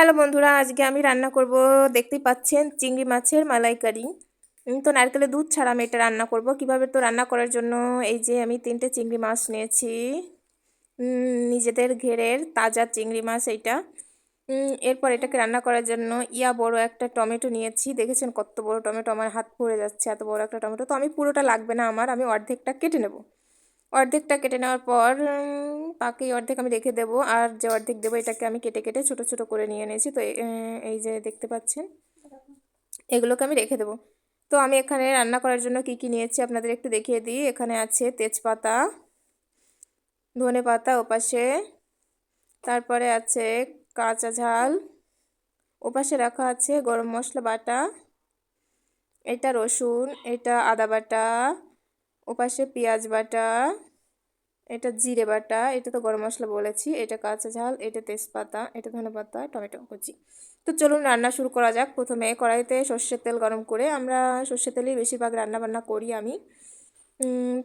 Hello বন্ধুরা, আজকে আমি রান্না করব। দেখতেই পাচ্ছেন চিংড়ি মাছের মালাইকারি। তো নারকেলের দুধ ছাড়া আমি এটা রান্না করব। কিভাবে তো রান্না করার জন্য এই যে আমি 3টে চিংড়ি মাছ নিয়েছি। নিজেদের ঘেরের তাজা চিংড়ি মাছ এইটা। এরপর এটাকে রান্না করার জন্য বড় একটা টমেটো নিয়েছি। দেখেছেন কত বড় টমেটো, আমার হাত ভরে যাচ্ছে এত বড় একটা টমেটো। তো আমি পুরোটা লাগবে না আমার, আমি অর্ধেকটা কেটে নেব। অর্ধেকটা কেটে নেওয়ার পর বাকি অর্ধেক আমি রেখে দেবো, আর যে অর্ধেক দেবো এটাকে আমি কেটে কেটে ছোট ছোট করে নিয়ে নিয়েছি। তো এই যে দেখতে পাচ্ছেন এগুলোকে আমি রেখে দেবো। তো আমি এখানে রান্না করার জন্য কি কি নিয়েছি আপনাদের একটু দেখিয়ে দিই। এখানে আছে তেজপাতা, ধনে পাতা ওপাশে, তারপরে আছে কাঁচা ঝাল, ওপাশে রাখা আছে গরম মশলা বাটা, এটা রসুন, এটা আদা বাটা, ওপাশে পেঁয়াজ বাটা, এটা জিরে বাটা, এটা তো গরম মশলা বলেছি, এটা কাঁচা ঝাল, এটা তেজপাতা, এটা ধনেপাতা, টমেটো কুচি। তো চলুন রান্না শুরু করা যাক। প্রথমে কড়াইতে সর্ষের তেল গরম করে, আমরা সর্ষের তেলেই বেশিরভাগ রান্না বান্না করি আমি।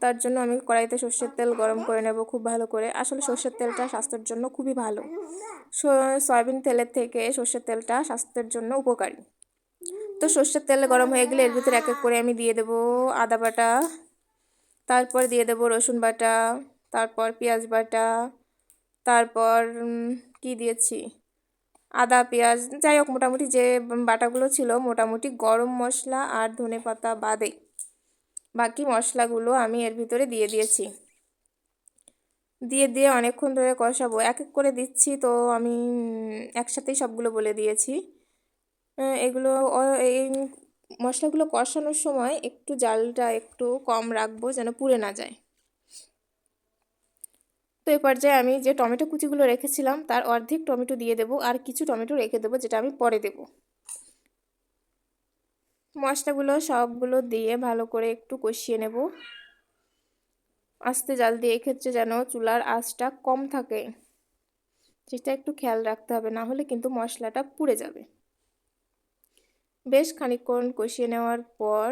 তার জন্য আমি কড়াইতে সর্ষের তেল গরম করে নেব খুব ভালো করে। আসলে সর্ষের তেলটা স্বাস্থ্যের জন্য খুবই ভালো। সয়াবিন তেলের থেকে সর্ষের তেলটা স্বাস্থ্যের জন্য উপকারী। তো সর্ষের তেল গরম হয়ে গেলে এর ভিতরে এক এক করে আমি দিয়ে দেব আদা বাটা, তারপর দিয়ে দেব রসুন বাটা, তারপর পেঁয়াজ বাটা, তারপর কি দিয়েছি, আদা পেঁয়াজ, যাই হোক মোটামুটি যে বাটাগুলো ছিল, মোটামুটি গরম মশলা আর ধনে পাতা বাদে বাকি মশলাগুলো আমি এর ভিতরে দিয়ে দিয়েছি। দিয়ে অনেকক্ষণ ধরে কষাবো, এক এক করে দিচ্ছি, তো আমি একসাথেই সবগুলো বলে দিয়েছি। এগুলো এই মশলাগুলো কষানোর সময় একটু জালটা একটু কম রাখবো যেন পুড়ে না যায়। তো এই পর্যায়ে আমি যে টমেটো কুচিগুলো রেখেছিলাম তার অর্ধেক টমেটো দিয়ে দেবো, আর কিছু টমেটো রেখে দেবো যেটা আমি পরে দেবো। মশলাগুলো সবগুলো দিয়ে ভালো করে একটু কষিয়ে নেব আস্তে জাল দিয়ে। এক্ষেত্রে যেন চুলার আঁচটা কম থাকে, সেটা একটু খেয়াল রাখতে হবে, না হলে কিন্তু মশলাটা পুড়ে যাবে। বেশ খানিকক্ষণ কষিয়ে নেওয়ার পর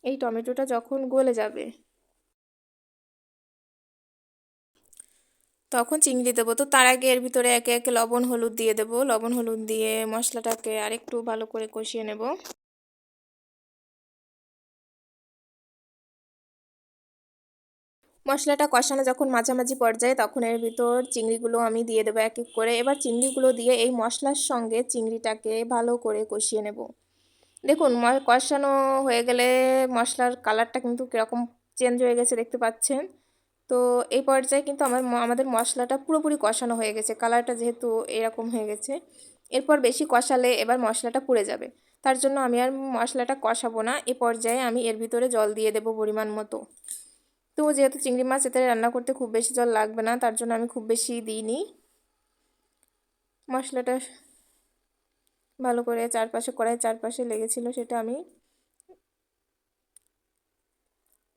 এই টমেটোটা যখন গলে যাবে তখন চিংড়ি দেবো। তো তার আগে এর ভিতরে একে একে লবণ হলুদ দিয়ে দেবো। লবণ হলুদ দিয়ে মশলাটাকে আরেকটু ভালো করে কষিয়ে নেব। মশলাটা কষানো যখন মাঝামাঝি পর্যায়ে তখন এর ভিতর চিংড়িগুলো আমি দিয়ে দেবো এক এক করে। এবার চিংড়িগুলো দিয়ে এই মশলার সঙ্গে চিংড়িটাকে ভালো করে কষিয়ে নেব। দেখুন কষানো হয়ে গেলে মশলার কালারটা কিন্তু কীরকম চেঞ্জ হয়ে গেছে দেখতে পাচ্ছেন। তো এই পর্যায়ে কিন্তু আমাদের মশলাটা পুরোপুরি কষানো হয়ে গেছে, কালারটা যেহেতু এরকম হয়ে গেছে। এরপর বেশি কষালে এবার মশলাটা পুড়ে যাবে, তার জন্য আমি আর মশলাটা কষাবো না। এই পর্যায়ে আমি এর ভিতরে জল দিয়ে দেবো পরিমাণ মতো। তো যেহেতু চিংড়ি মাছ এতে রান্না করতে খুব বেশি জল লাগবে না, তার জন্য আমি খুব বেশি দিইনি। মশলাটা ভালো করে চারপাশে কড়াই চারপাশে লেগেছিল, সেটা আমি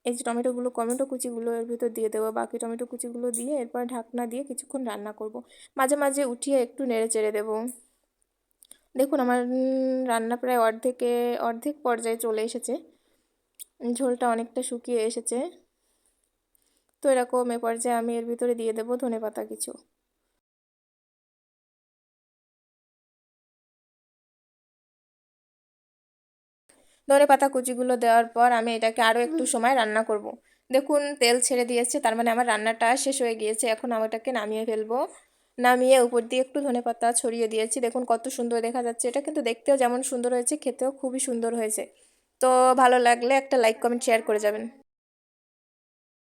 এই যে টমেটো কুচিগুলো এর ভিতর দিয়ে দেবো। বাকি টমেটো কুচিগুলো দিয়ে এরপর ঢাকনা দিয়ে কিছুক্ষণ রান্না করব। মাঝে মাঝে উঠিয়ে একটু নেড়ে চেড়ে দেবো। দেখুন আমার রান্না প্রায় অর্ধেক পর্যায়ে চলে এসেছে, ঝোলটা অনেকটা শুকিয়ে এসেছে। তো এরকম এ পর্যায়ে আমি এর ভিতরে দিয়ে দেবো ধনেপাতা কিছু। ধনেপাতা কুচিগুলো দেওয়ার পর আমি এটাকে আরও একটু সময় রান্না করব। দেখুন তেল ছেড়ে দিয়েছে, তার মানে আমার রান্নাটা শেষ হয়ে গিয়েছে। এখন আমি এটাকে নামিয়ে ফেলবো। নামিয়ে উপর দিয়ে একটু ধনেপাতা ছড়িয়ে দিয়েছি। দেখুন কত সুন্দর দেখা যাচ্ছে। এটা কিন্তু দেখতেও যেমন সুন্দর হয়েছে, খেতেও খুবই সুন্দর হয়েছে। তো ভালো লাগলে একটা লাইক কমেন্ট শেয়ার করে যাবেন।